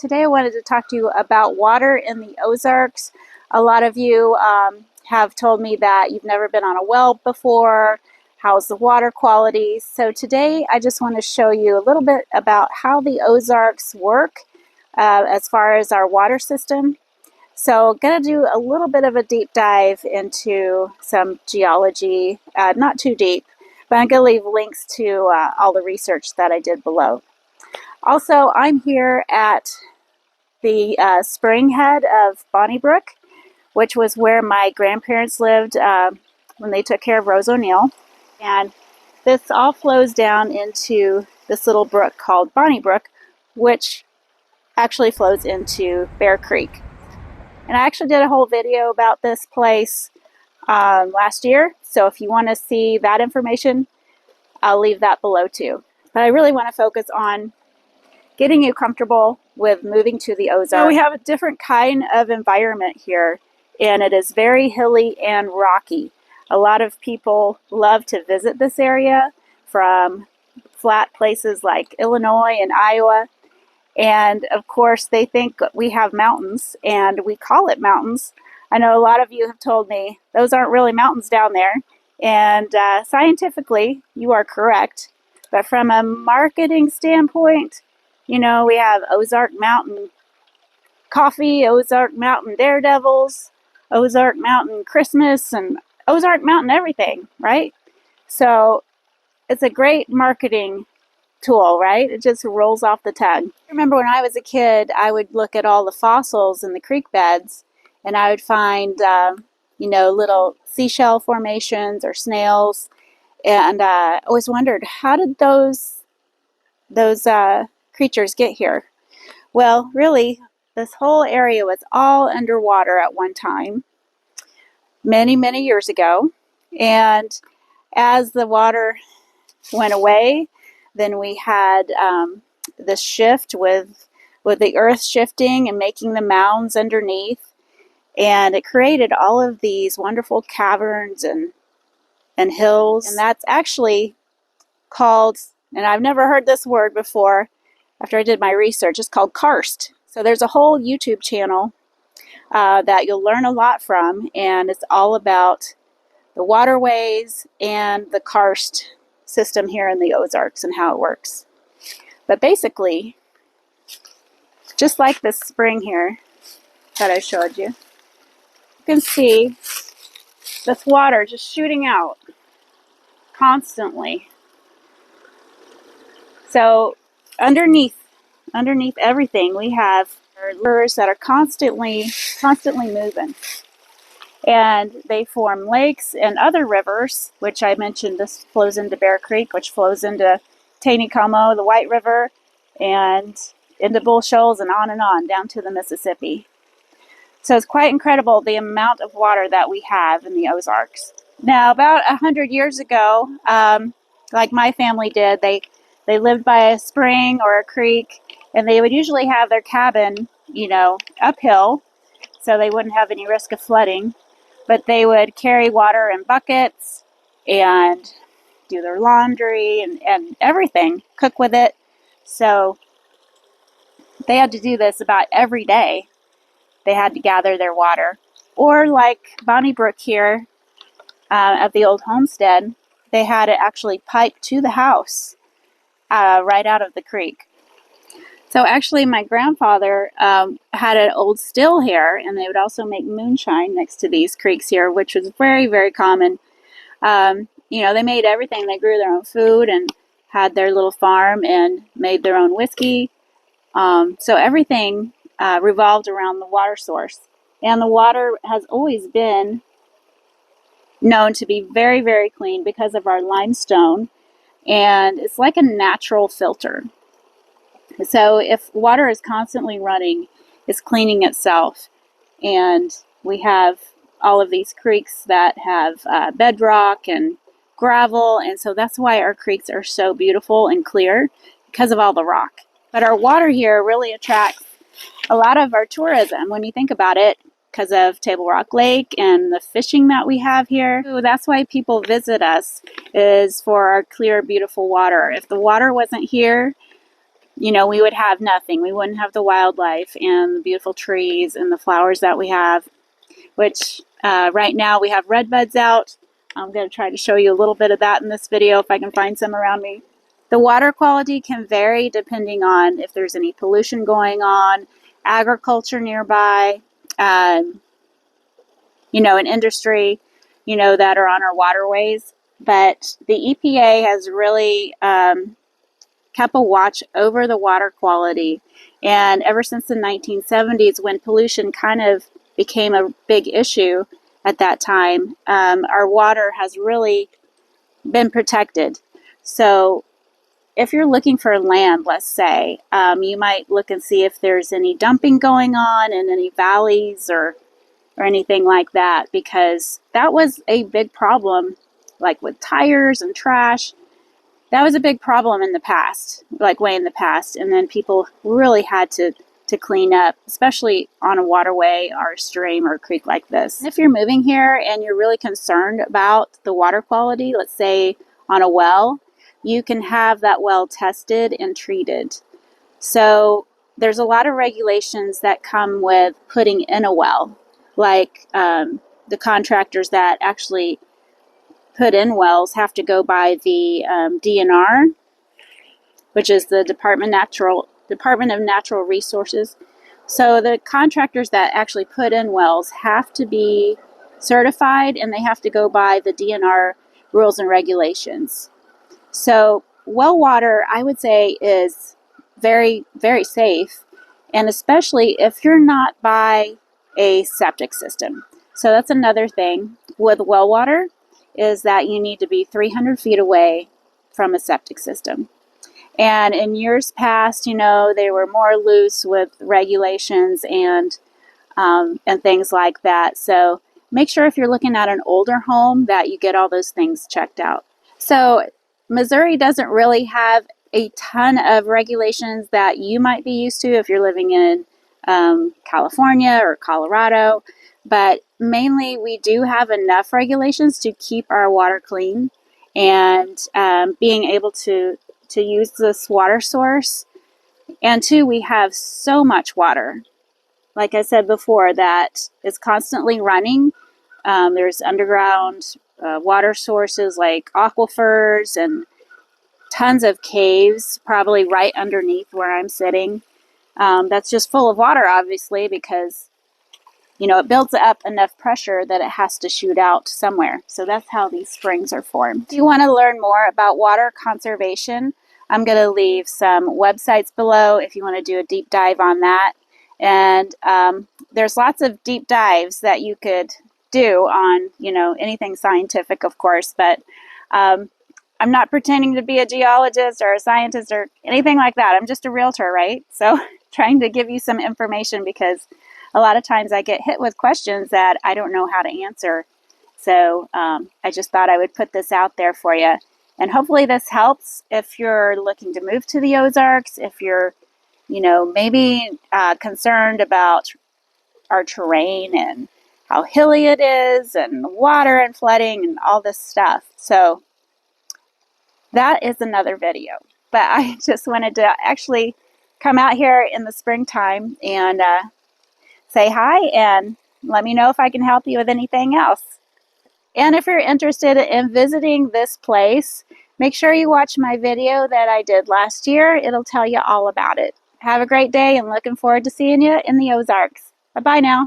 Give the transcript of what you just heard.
Today I wanted to talk to you about water in the Ozarks. A lot of you have told me that you've never been on a well before. How's the water quality? So today I just want to show you a little bit about how the Ozarks work as far as our water system. So I'm going to do a little bit of a deep dive into some geology, not too deep, but I'm going to leave links to all the research that I did below. Also, I'm here at the spring head of Bonniebrook, which was where my grandparents lived when they took care of Rose O'Neill. And this all flows down into this little brook called Bonniebrook, which actually flows into Bear Creek. And I actually did a whole video about this place last year, so if you want to see that information, I'll leave that below too. But I really want to focus on getting you comfortable with moving to the Ozarks. So we have a different kind of environment here, and it is very hilly and rocky. A lot of people love to visit this area from flat places like Illinois and Iowa. And of course, they think we have mountains, and we call it mountains. I know a lot of you have told me those aren't really mountains down there. And scientifically, you are correct. But from a marketing standpoint, you know, we have Ozark Mountain Coffee, Ozark Mountain Daredevils, Ozark Mountain Christmas, and Ozark Mountain everything, right? So it's a great marketing tool, right? It just rolls off the tongue. I remember when I was a kid, I would look at all the fossils in the creek beds, and I would find, you know, little seashell formations or snails, and I always wondered, how did those creatures get here? Well, really, this whole area was all underwater at one time, many, many years ago. And as the water went away, then we had this shift with the earth shifting and making the mounds underneath. And it created all of these wonderful caverns and hills. And that's actually called, and I've never heard this word before after I did my research, it's called karst. So there's a whole YouTube channel that you'll learn a lot from, and it's all about the waterways and the karst system here in the Ozarks and how it works. But basically, just like this spring here that I showed you, you can see this water just shooting out constantly. So underneath everything, we have rivers that are constantly moving. And they form lakes and other rivers, which I mentioned. This flows into Bear Creek, which flows into Taneycomo, the White River, and into Bull Shoals, and on down to the Mississippi. So it's quite incredible the amount of water that we have in the Ozarks. Now, about 100 years ago, like my family did, they lived by a spring or a creek, and they would usually have their cabin, you know, uphill, so they wouldn't have any risk of flooding. But they would carry water in buckets and do their laundry and everything, cook with it. So they had to do this about every day. They had to gather their water. Or like Bonniebrook here at the old homestead, they had it actually piped to the house right out of the creek. So actually my grandfather had an old still here, and they would also make moonshine next to these creeks here, which was very, very common. You know, they made everything. They grew their own food and had their little farm and made their own whiskey. So everything revolved around the water source. And the water has always been known to be very, very clean because of our limestone. And it's like a natural filter. So if water is constantly running, it's cleaning itself. And we have all of these creeks that have bedrock and gravel. And so that's why our creeks are so beautiful and clear, because of all the rock. But our water here really attracts a lot of our tourism when you think about it, because of Table Rock Lake and the fishing that we have here. So that's why people visit us, is for our clear, beautiful water. If the water wasn't here, you know, we would have nothing. We wouldn't have the wildlife and the beautiful trees and the flowers that we have, which right now we have redbuds out. I'm going to try to show you a little bit of that in this video if I can find some around me. The water quality can vary depending on if there's any pollution going on, agriculture nearby, you know, an industry, you know, that are on our waterways. But the EPA has really kept a watch over the water quality. And ever since the 1970s, when pollution kind of became a big issue at that time, our water has really been protected. So if you're looking for land, let's say, you might look and see if there's any dumping going on in any valleys or anything like that, because that was a big problem, like with tires and trash. That was a big problem in the past, like way in the past, and then people really had to clean up, especially on a waterway or a stream or a creek like this. And if you're moving here and you're really concerned about the water quality, let's say on a well, you can have that well tested and treated. So there's a lot of regulations that come with putting in a well, like the contractors that actually put in wells have to go by the DNR, which is the Department of Natural Resources. So the contractors that actually put in wells have to be certified, and they have to go by the DNR rules and regulations. So well water, I would say, is very, very safe, and especially if you're not by a septic system. So that's another thing with well water, is that you need to be 300 feet away from a septic system. And in years past, you know, they were more loose with regulations and things like that. So make sure if you're looking at an older home that you get all those things checked out. So Missouri doesn't really have a ton of regulations that you might be used to if you're living in California or Colorado, but mainly we do have enough regulations to keep our water clean and being able to use this water source. And two, we have so much water, like I said before, that is constantly running. There's underground water sources like aquifers and tons of caves, probably right underneath where I'm sitting. That's just full of water, obviously, because, you know, it builds up enough pressure that it has to shoot out somewhere. So that's how these springs are formed. If you want to learn more about water conservation, I'm going to leave some websites below if you want to do a deep dive on that. And there's lots of deep dives that you could do on, you know, anything scientific, of course, but I'm not pretending to be a geologist or a scientist or anything like that. I'm just a realtor, right? So trying to give you some information, because a lot of times I get hit with questions that I don't know how to answer. So I just thought I would put this out there for you. And hopefully this helps if you're looking to move to the Ozarks, if you're, you know, maybe concerned about our terrain and how hilly it is and water and flooding and all this stuff. So that is another video. But I just wanted to actually come out here in the springtime and say hi and let me know if I can help you with anything else. And if you're interested in visiting this place, make sure you watch my video that I did last year. It'll tell you all about it. Have a great day and looking forward to seeing you in the Ozarks. Bye-bye now.